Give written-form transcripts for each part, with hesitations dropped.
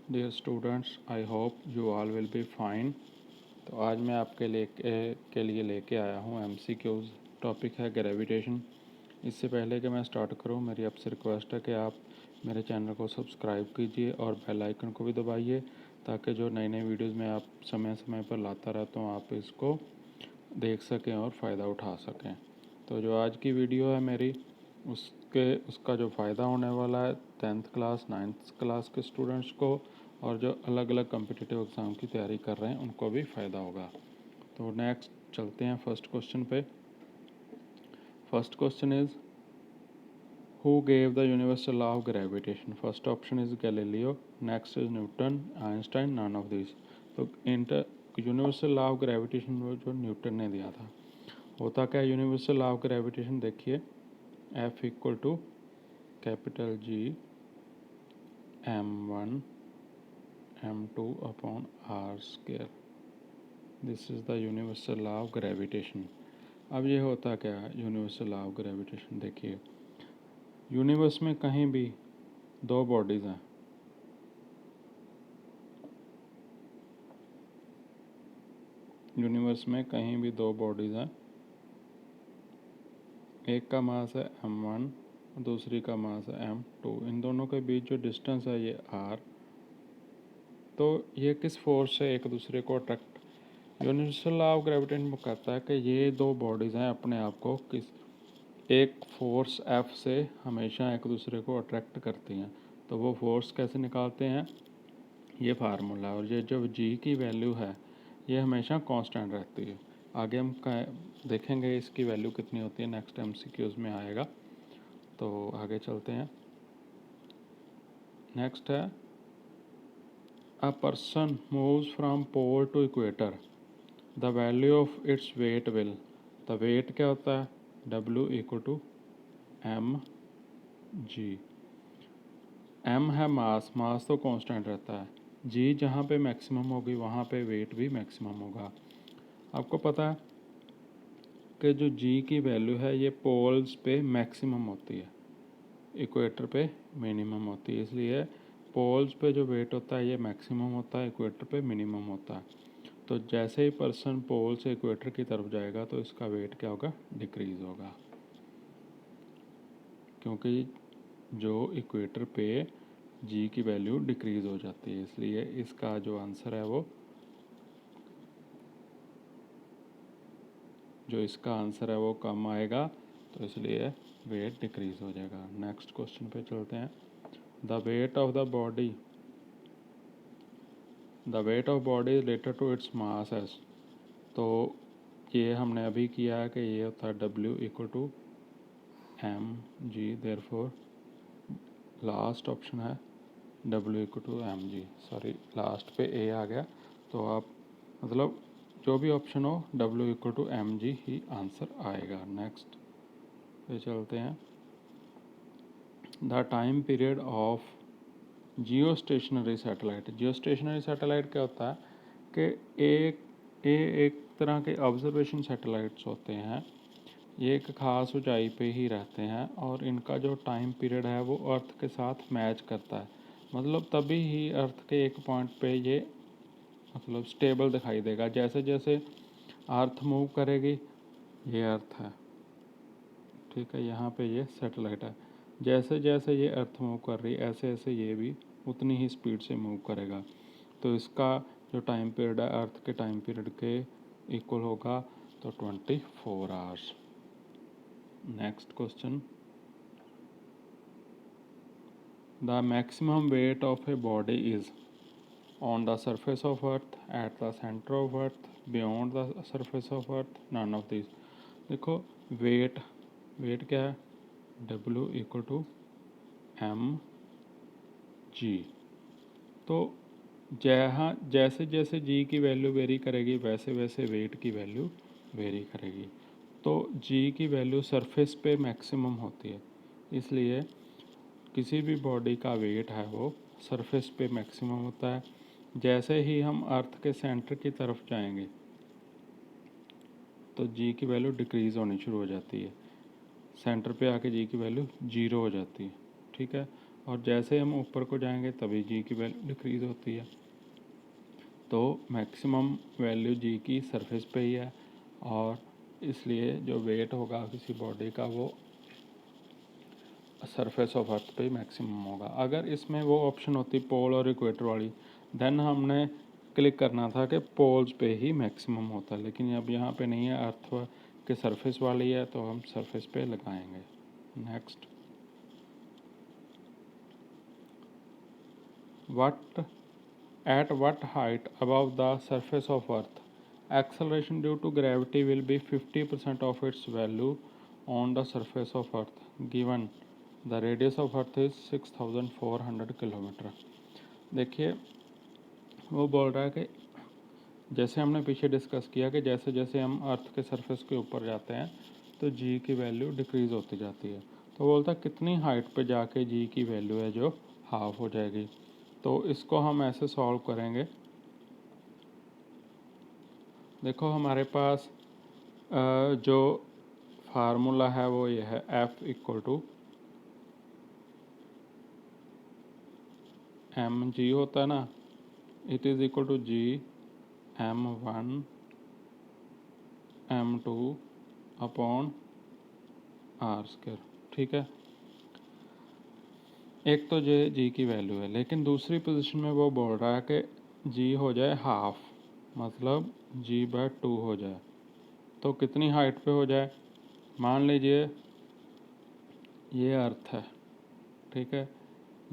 Dear students, I hope you all will be fine. तो आज मैं आपके लिए लेके आया हूँ MCQs। टॉपिक है ग्रेविटेशन। इससे पहले कि मैं स्टार्ट करूँ, मेरी आपसे रिक्वेस्ट है कि आप मेरे चैनल को सब्सक्राइब कीजिए और बेल आइकन को भी दबाइए, ताकि जो नई नई वीडियोज़ मैं आप समय समय पर लाता रहता हूँ आप इसको देख सकें और फ़ायदा उठा सकें। तो जो आज की वीडियो है मेरी, उसका जो फ़ायदा होने वाला है 10th क्लास 9th क्लास के स्टूडेंट्स को, और जो अलग अलग कम्पिटिटिव एग्ज़ाम की तैयारी कर रहे हैं उनको भी फ़ायदा होगा। तो नेक्स्ट चलते हैं फर्स्ट क्वेश्चन पे। First question is who gave the universal law of gravitation. First option is Galileo, next is Newton, Einstein, none of this. तो यूनिवर्सल लॉ ऑफ ग्रेविटेशन वो जो न्यूटन ने दिया था। होता क्या है यूनिवर्सल लॉ ऑफ ग्रेविटेशन, देखिए F equal to capital G m1 m2 upon r square. This is the universal law of gravitation. अब ये होता क्या है यूनिवर्सल लॉ ऑफ ग्रेविटेशन, देखिए यूनिवर्स में कहीं भी दो बॉडीज़ हैं। यूनिवर्स में कहीं भी दो बॉडीज़ हैं, एक का मास है m1, दूसरी का मास है m2। इन दोनों के बीच जो डिस्टेंस है ये r। तो ये किस फोर्स से एक दूसरे को attract, universal law of gravitation में कहता है कि ये दो बॉडीज़ हैं अपने आप को किस एक फोर्स F से हमेशा एक दूसरे को अट्रैक्ट करती हैं। तो वो फोर्स कैसे निकालते हैं, ये फार्मूला है। और ये जो G की वैल्यू है ये हमेशा कांस्टेंट रहती है। आगे हम देखेंगे इसकी वैल्यू कितनी होती है, नेक्स्ट MCQs में आएगा। तो आगे चलते हैं। नेक्स्ट है a person moves from pole to equator, the value of its weight will. The weight क्या होता है, W equal to mg। m है मास, मास तो कांस्टेंट रहता है। g जहाँ पे मैक्सिमम होगी वहाँ पे वेट भी मैक्सिमम होगा। आपको पता है कि जो g की वैल्यू है ये पोल्स पे मैक्सिमम होती है, इक्वेटर पे मिनिमम होती है। इसलिए पोल्स पे जो वेट होता है ये मैक्सिमम होता है, इक्वेटर पे मिनिमम होता है। तो जैसे ही पर्सन पोल से इक्वेटर की तरफ जाएगा तो इसका वेट क्या होगा, डिक्रीज़ होगा, क्योंकि जो इक्वेटर पे जी की वैल्यू डिक्रीज़ हो जाती है। इसलिए इसका जो आंसर है वो कम आएगा, तो इसलिए वेट डिक्रीज़ हो जाएगा। नेक्स्ट क्वेश्चन पे चलते हैं। The weight of body is related to its mass as. तो ये हमने अभी किया है कि ये होता है W equal to mg। Therefore last option है W equal to mg। Sorry, last पे A आ गया, तो आप मतलब जो भी ऑप्शन हो W इक्वल टू mg ही आंसर आएगा। नेक्स्ट पे चलते हैं। The time period of geostationary satellite क्या होता है कि एक तरह के ऑब्जर्वेशन सैटेलाइट्स होते हैं। ये एक ख़ास ऊंचाई पे ही रहते हैं और इनका जो टाइम पीरियड है वो अर्थ के साथ मैच करता है। मतलब तभी ही अर्थ के एक पॉइंट पे ये मतलब स्टेबल दिखाई देगा। जैसे जैसे अर्थ मूव करेगी, ये अर्थ है, ठीक है, यहाँ पे ये सैटेलाइट है। जैसे जैसे ये अर्थ मूव कर रही है ऐसे ऐसे ये भी उतनी ही स्पीड से मूव करेगा। तो इसका जो टाइम पीरियड है अर्थ के टाइम पीरियड के इक्वल होगा, तो 24 hours. Next question. The maximum weight of a body is on the surface of earth, at the centre of earth, beyond the surface of earth, none of this. देखो weight क्या है, W equal to mg। तो जैसे जैसे g की value very करेगी वैसे वैसे वेट की वैल्यू वेरी करेगी। तो g की वैल्यू सरफेस पे मैक्सिमम होती है, इसलिए किसी भी बॉडी का वेट है वो सरफेस पे मैक्सिमम होता है। जैसे ही हम अर्थ के सेंटर की तरफ जाएंगे तो जी की वैल्यू डिक्रीज़ होनी शुरू हो जाती है, सेंटर पे आके जी की वैल्यू 0 हो जाती है, ठीक है। और जैसे हम ऊपर को जाएंगे तभी जी की वैल्यू डिक्रीज़ होती है। तो मैक्सिमम वैल्यू जी की सरफेस पे ही है, और इसलिए जो वेट होगा किसी बॉडी का वो सरफेस ऑफ अर्थ पे मैक्सिमम होगा। अगर इसमें वो ऑप्शन होती पोल और इक्वेटर वाली, देन हमने क्लिक करना था कि पोल्स पे ही मैक्सिमम होता है, लेकिन अब यहाँ पे नहीं है, अर्थ के सरफेस वाली है तो हम सरफेस पे लगाएंगे। Next, at what height above the surface of earth acceleration due to gravity will be 50% of its value on the surface of earth given the radius of earth is 6400 kilometre. देखिए वो बोल रहा है कि जैसे हमने पीछे डिस्कस किया कि जैसे जैसे हम अर्थ के सरफेस के ऊपर जाते हैं तो जी की वैल्यू डिक्रीज़ होती जाती है। तो बोलता है कितनी हाइट पे जाके जी की वैल्यू है जो हाफ हो जाएगी। तो इसको हम ऐसे सॉल्व करेंगे। देखो हमारे पास जो फार्मूला है वो ये है, F equal to M G होता है ना, it is equal to G M1 M2 upon R square. ठीक है, एक तो ये जी की वैल्यू है, लेकिन दूसरी पोजीशन में वो बोल रहा है कि जी हो जाए हाफ, मतलब जी बाय 2 हो जाए। तो कितनी हाइट पे हो जाए, मान लीजिए ये अर्थ है, ठीक है,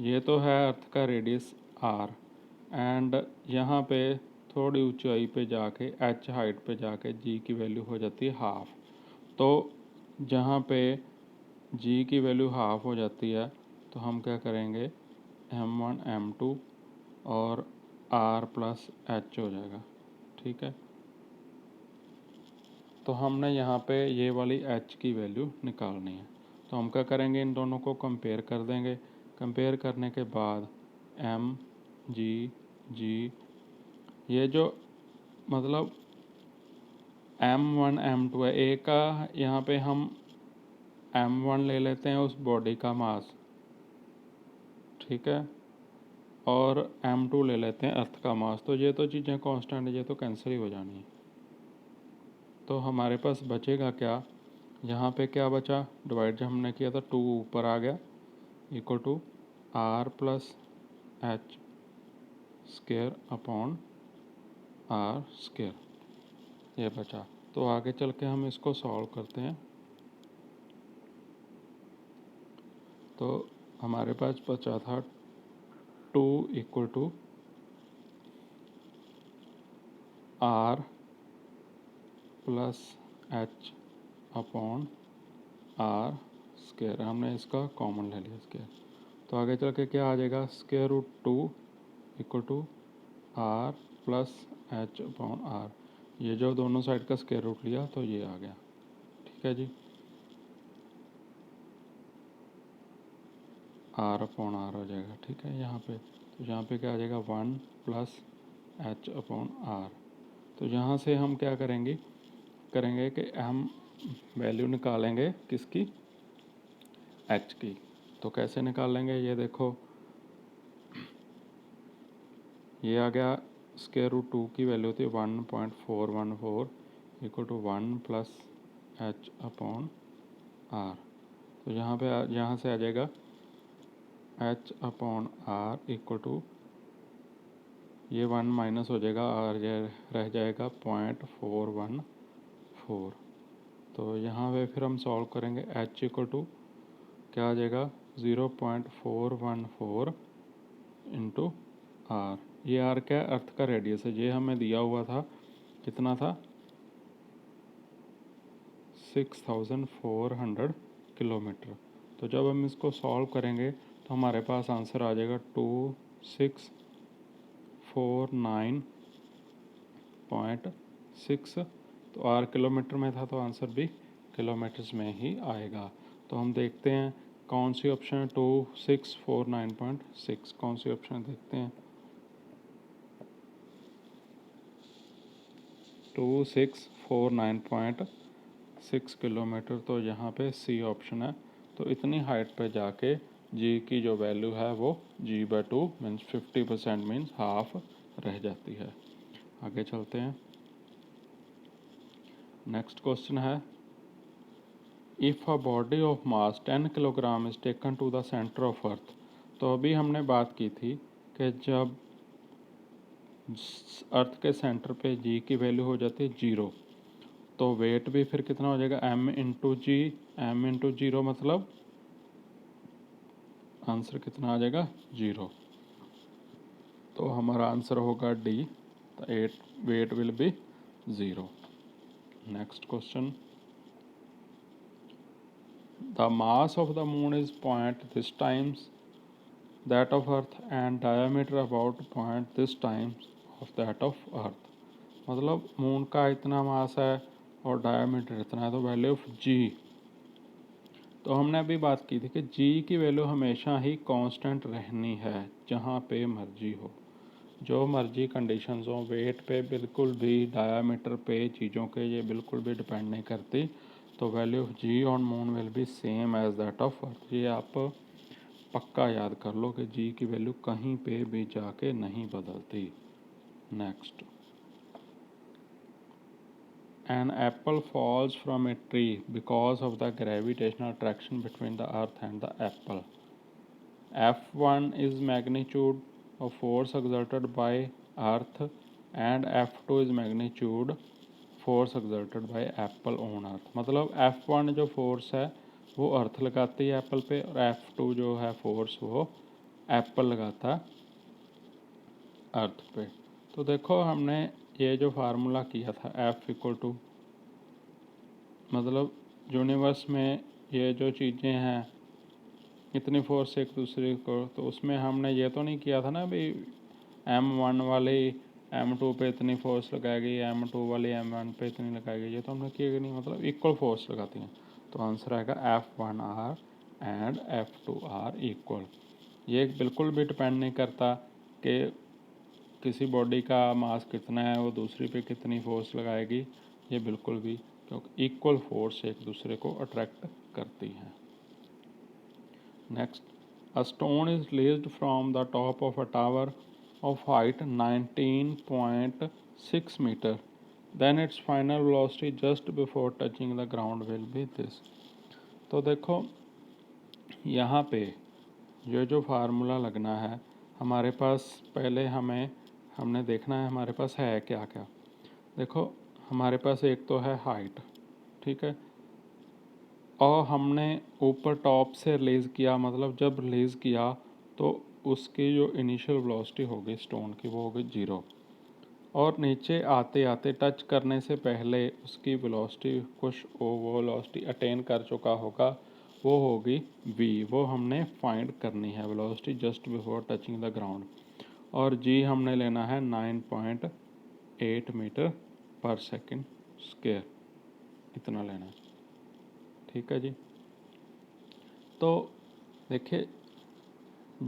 ये तो है अर्थ का रेडियस आर, एंड यहाँ पे थोड़ी ऊंचाई पे जाके एच हाइट पे जाके जी की वैल्यू हो जाती है हाफ। तो जहाँ पे जी की वैल्यू हाफ हो जाती है तो हम क्या करेंगे, M1 M2 और R प्लस एच हो जाएगा। ठीक है, तो हमने यहाँ पे ये वाली एच की वैल्यू निकालनी है। तो हम क्या करेंगे, इन दोनों को कंपेयर कर देंगे। कंपेयर करने के बाद एम जी जी, ये जो मतलब M1 M2 है, ए का यहाँ पे हम M1 ले लेते हैं उस बॉडी का मास, ठीक है, और M2 ले लेते हैं अर्थ का मास। तो ये तो चीज़ें कांस्टेंट है, ये तो कैंसिल ही हो जानी है। तो हमारे पास बचेगा क्या, यहाँ पे क्या बचा, डिवाइड जब हमने किया था 2 ऊपर आ गया, equal to R plus H square upon R square, ये बचा। तो आगे चल के हम इसको सॉल्व करते हैं। तो हमारे पास बचा था 2 equal to R plus H upon R square, हमने इसका कॉमन ले लिया स्क्वायर। तो आगे चल के क्या आ जाएगा, square root 2 equal to R plus H upon R, ये जो दोनों साइड का स्क्वायर रूट लिया तो ये आ गया। ठीक है जी, आर अपॉन आर हो जाएगा। ठीक है, यहाँ पे तो यहाँ पे क्या आ जाएगा, 1 प्लस एच अपॉन आर। तो यहाँ से हम क्या करेंगे कि हम वैल्यू निकालेंगे किसकी, एच की। तो कैसे निकालेंगे, ये देखो, ये आ गया स्क्वायर रूट 2 की वैल्यू होती है 1.414 equal to 1 plus H upon R. तो यहाँ से आ जाएगा H upon R equal to, ये 1 माइनस हो जाएगा और ये रह जाएगा 0.414। तो यहाँ पे फिर हम सॉल्व करेंगे, एच इक्वल टू क्या आ जाएगा, 0.414 इंटू आर। ये आर क्या है, अर्थ का रेडियस है, ये हमें दिया हुआ था, कितना था, 6400 किलोमीटर। तो जब हम इसको सॉल्व करेंगे तो हमारे पास आंसर आ जाएगा 2649.6। तो आर किलोमीटर में था तो आंसर भी किलोमीटर्स में ही आएगा। तो हम देखते हैं कौन सी ऑप्शन है, 2649.6 कौन सी ऑप्शन है, देखते हैं। 2649.6 किलोमीटर, तो यहाँ पे सी ऑप्शन है। तो इतनी हाइट पे जाके जी की जो वैल्यू है वो g/2 मीन्स 50% मीन्स हाफ रह जाती है। आगे चलते हैं। नेक्स्ट क्वेश्चन है, if a body of mass 10 kilogram is taken to the centre of earth. तो अभी हमने बात की थी कि जब अर्थ के सेंटर पे जी की वैल्यू हो जाती है 0, तो वेट भी फिर कितना हो जाएगा, m/g। m/0 मतलब आंसर कितना आ जाएगा, 0। तो हमारा आंसर होगा D, the weight will be 0। Next question, the mass of the moon is point this times that of earth and diameter about point this times of that of अर्थ। मतलब moon का इतना मास है और डायमीटर इतना है, तो value of जी। तो हमने अभी बात की थी कि जी की वैल्यू हमेशा ही कांस्टेंट रहनी है, जहाँ पे मर्जी हो, जो मर्जी कंडीशंस हो, वेट पे बिल्कुल भी, डायामीटर पे, चीज़ों के ये बिल्कुल भी डिपेंड नहीं करती। तो value of G on moon will be same as that of earth. ये आप पक्का याद कर लो कि जी की वैल्यू कहीं पे भी जाके नहीं बदलती। Next, an apple falls from a tree because of the gravitational attraction between the earth and the apple. F1 is magnitude of force exerted by earth and F2 is magnitude force exerted by apple on earth। मतलब F1 जो force है वो अर्थ लगाती है Apple पे, और F2 जो है फोर्स वो एप्पल लगाता है अर्थ पे। तो देखो हमने ये जो फार्मूला किया था F=, मतलब यूनिवर्स में ये जो चीज़ें हैं इतनी फोर्स एक दूसरे को, तो उसमें हमने ये तो नहीं किया था ना भाई M1 वाली M2 पे इतनी फोर्स लगाएगी, M2 वाली M1 पे इतनी लगाएगी, ये तो हमने किया नहीं, मतलब इक्वल फोर्स लगाती हैं। तो आंसर आएगा F1R एंड F2R इक्वल। ये बिल्कुल भी डिपेंड नहीं करता कि किसी बॉडी का मास कितना है वो दूसरी पे कितनी फोर्स लगाएगी, ये बिल्कुल भी, क्योंकि इक्वल फोर्स एक दूसरे को अट्रैक्ट करती हैं। Next, a stone is released from the top of a tower of height 19.6 metre, then its final velocity just before touching the ground will be this. तो देखो यहाँ पे ये जो फार्मूला लगना है, हमारे पास पहले हमने देखना है हमारे पास है क्या क्या। देखो हमारे पास एक तो है हाइट, ठीक है, और हमने ऊपर टॉप से रिलीज़ किया, मतलब जब रिलीज़ किया तो उसकी जो इनिशियल वेलोसिटी होगी स्टोन की वो होगी 0, और नीचे आते आते टच करने से पहले उसकी वेलोसिटी कुछ वो वेलोसिटी अटेन कर चुका होगा, वो होगी v। वो हमने फाइंड करनी है velocity just before touching the ground, और g हमने लेना है 9.8 मीटर पर सेकंड स्क्वायर, इतना लेना है, ठीक है जी। तो देखिए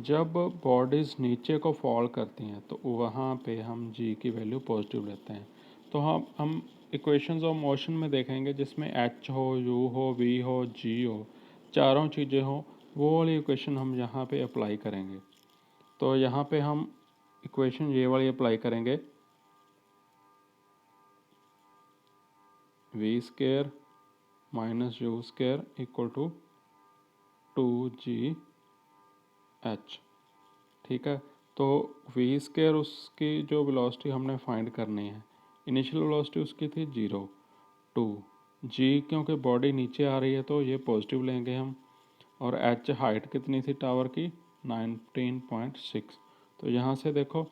जब बॉडीज़ नीचे को फॉल करती हैं तो वहाँ पे हम जी की वैल्यू पॉजिटिव लेते हैं। तो हम इक्वेशंस ऑफ मोशन में देखेंगे जिसमें एच हो, यू हो, वी हो, जी हो, चारों चीज़ें हो, वो वाली इक्वेशन हम यहाँ पे अप्लाई करेंगे। तो यहाँ पे हम इक्वेशन ये वाली अप्लाई करेंगे, v square minus u square equal to 2g h, ठीक है। तो वी स्क्वायर उसकी जो वेलोसिटी हमने फाइंड करनी है, इनिशियल वेलोसिटी उसकी थी 0, 2 जी, क्योंकि बॉडी नीचे आ रही है तो ये पॉजिटिव लेंगे हम, और एच हाइट कितनी थी टावर की 19.6। तो यहाँ से देखो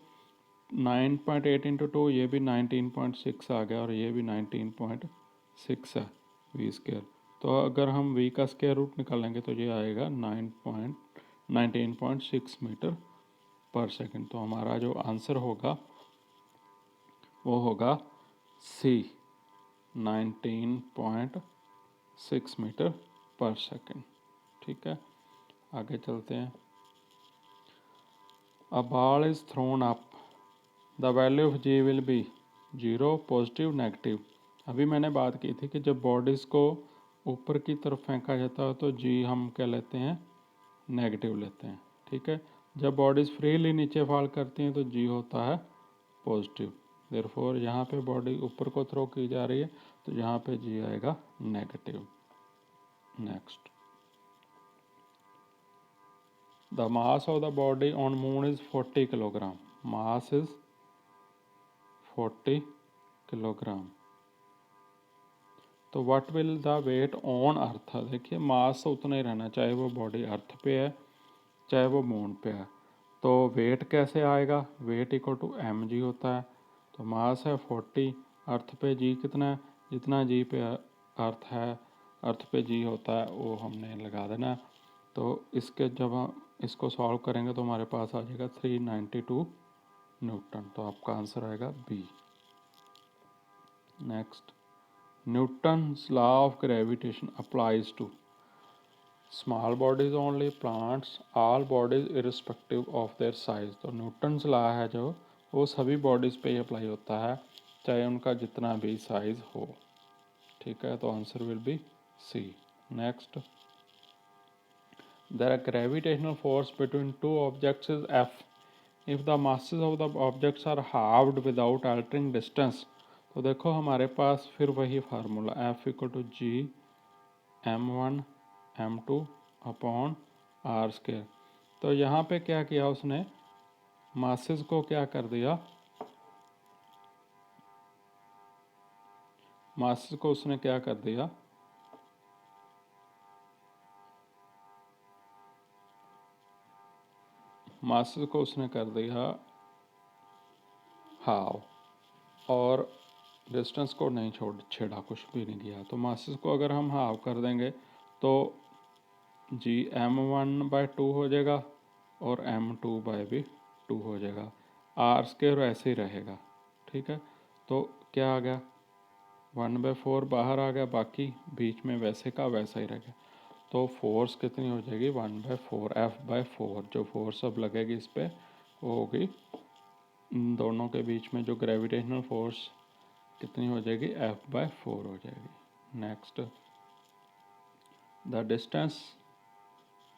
9.8 इंटू 2, ये भी 19.6 आ गया, और ये भी 19.6 है वी स्क्वायर। तो अगर हम वी का स्क्वायर रूट निकालेंगे तो ये आएगा 19.6 मीटर पर सेकंड। तो हमारा जो आंसर होगा वो होगा सी, 19.6 मीटर पर सेकंड, ठीक है। आगे चलते हैं। A ball is thrown up, the value of g will be 0, positive, negative. अभी मैंने बात की थी कि जब बॉडीज़ को ऊपर की तरफ फेंका जाता है तो जी हम क्या लेते हैं, नेगेटिव लेते हैं, ठीक है। जब बॉडीज़ फ्रीली नीचे फॉल करती हैं तो जी होता है पॉजिटिव। देयरफॉर यहाँ पे बॉडी ऊपर को थ्रो की जा रही है तो यहाँ पे जी आएगा negative. Next, the mass of the body on moon is 40 kilogram. Mass is 40 kilogram. तो what will the weight on earth. देखिए मास तो उतना ही रहना, चाहे वो बॉडी अर्थ पे है चाहे वो मून पे है। तो वेट कैसे आएगा, weight equal to M G होता है। तो मास है 40, अर्थ पे जी कितना है, जितना जी पे अर्थ है, अर्थ पे जी होता है वो हमने लगा देना। तो इसके जब हम इसको सॉल्व करेंगे तो हमारे पास आ जाएगा 392 न्यूटन। तो आपका आंसर आएगा B. Next, Newton's law of gravitation applies to small bodies only, plants, all bodies irrespective of their size. तो न्यूटन्स लॉ है जो वो सभी बॉडीज़ पे ही अप्लाई होता है चाहे उनका जितना भी साइज हो, ठीक है। तो answer will be C. Next, there are gravitational force between two objects is F if the masses of the objects are halved without altering distance. तो देखो हमारे पास फिर वही formula F equal to G m1 m2 upon r square. तो यहाँ पे क्या किया उसने, मासेस को क्या कर दिया, मासेस को उसने क्या कर दिया, मासेस को उसने कर दिया हाफ, और डिस्टेंस को नहीं छेड़ा, कुछ भी नहीं किया। तो मासेस को अगर हम हाफ कर देंगे तो जी m1/2 हो जाएगा और m2/2 हो जाएगा। आर स्केयर ऐसे ही रहेगा, ठीक है। तो क्या आ गया, 1/4 बाहर आ गया, बाकी बीच में वैसे का वैसा ही रह गया। तो फोर्स कितनी हो जाएगी, 1/4 f/4। जो फोर्स अब लगेगी इस पर वो होगी इन दोनों के बीच में जो ग्रेविटेशनल फोर्स कितनी हो जाएगी, f/4 हो जाएगी। Next, the distance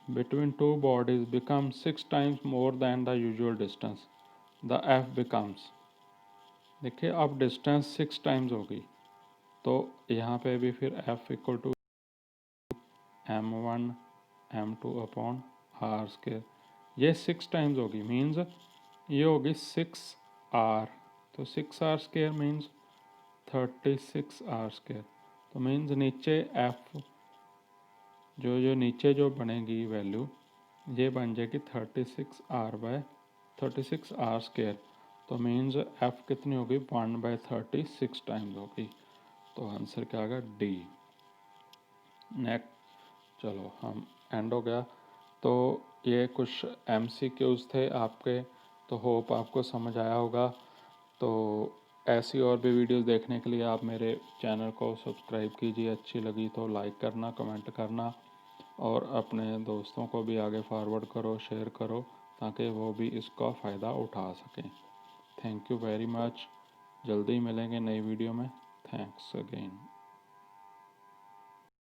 between two bodies becomes 6 times more than the usual distance, the f becomes। देखिए अब डिस्टेंस 6 टाइम्स होगी तो यहाँ पे भी फिर f equal to m1 m2 upon r square. ये 6 टाइम्स होगी, मीन्स ये होगी 6r। तो 6r square means 36r square. तो मीन्स नीचे f जो नीचे जो बनेगी वैल्यू ये बन जाएगी 36r स्केयर। तो मीन्स f कितनी होगी, 1/36 टाइम्स होगी। तो आंसर क्या आएगा, डी। नेक्स्ट, चलो हम एंड हो गया। तो ये कुछ MCQs थे आपके, तो होप आपको समझ आया होगा। तो ऐसी और भी वीडियोस देखने के लिए आप मेरे चैनल को सब्सक्राइब कीजिए। अच्छी लगी तो लाइक करना, कमेंट करना और अपने दोस्तों को भी आगे फॉरवर्ड करो, शेयर करो ताकि वो भी इसका फ़ायदा उठा सकें। Thank you very much. जल्दी मिलेंगे नई वीडियो में। Thanks again.